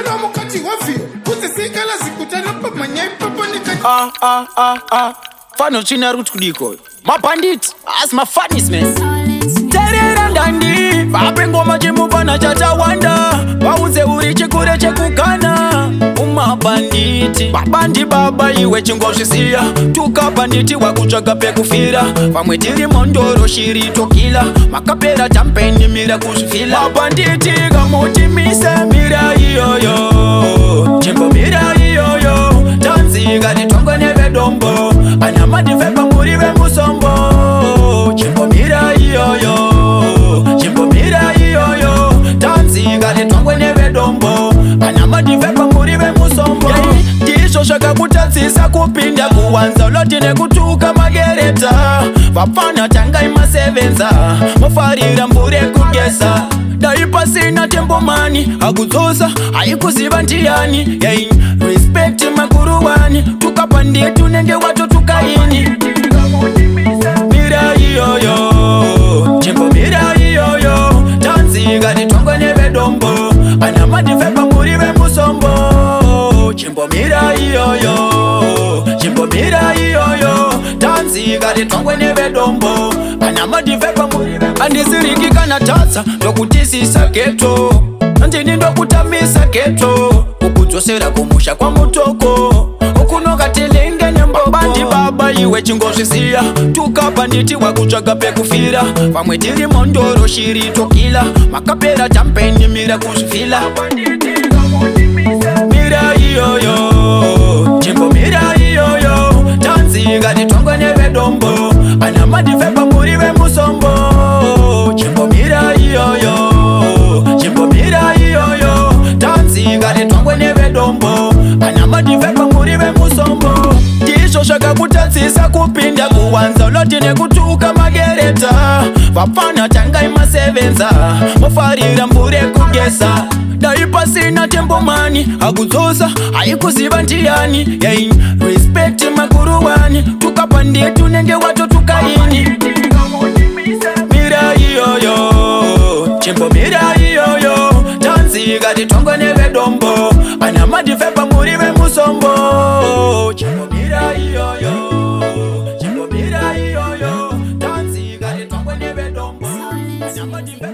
Chana mukati wafio Kuti sikala zikutana pa manyai papa nikati Fano china root kudiko Mubhanditi as my funniest mess Terera ndandi Vapengo majimu vana chacha wanda Waunze urichi kure chekukana Mubhanditi Babandi baba iwe chingoshisia Tuka banditi wakuchaga pekufira Famwe tiri mondoro shiri tokila Makapera champeni mira kuzufila Mubhanditi gamuti mise mira iyoyo Chimbomira iyoyo Tanzi gari tongo neve dombo Ana Madviper muriwe musombo Chimbomira iyoyo Chimbomira iyoyo Tanzi gari tongo neve dombo Ana Madviper muriwe musombo Tisho shaka kutanzisa kupinda kuwanza Lotine kutuka magereta Vapana tanga imasevenza Mufarira mbure kugesa Daipa sina tempo mani Aguzosa haikuziva ntiani Respect makuruwani Tukapandie tunenge watu tukaini Mira iyoyo Chimbomira iyoyo Tanzi gari tongo neve dombo Ana Madviper muriwe musombo Chimbomira iyoyo Chimbomira iyoyo Tanzi gari tongo neve dombo Ana Madviper muriwe Andisiriki kana tatsa Ndokutisisa keto Ndini ndokutamisa keto Ukudzosera kumusha kwa mutoko Ukunoka tilenge nembo Bandi baba iwe chingozvisiya Tukabanditi wakutsvaga pekufira Famwe tiri mondoro shiri tokila Makapera champeni mira kuzvifila Mira iyoyo Chimbomira iyoyo Tanzi gari tongo neve dombo Ana Madviper muriwe musombo Chimbomira iyoyo Chimbomira iyoyo Tanzi gari tongo neve dombo Ana Madviper muriwe musombo Tisho shaka kutanzisa kupinda kuwanza Lotine kutuka magereta Vapana tanga imasevenza Mufarira mbure kugesa Daipa sina tempo mani Aguzosa haikuziva ntiani Respect makuruwani Tukapandie tunenge watu tukaini Mira iyoyo Chimbomira iyoyo Tanzi gari tongo neve dombo Ana Madviper muriwe musombo Chimbomira iyoyo Chimbomira iyoyo Tanzi gari tongo neve dombo Ana Madviper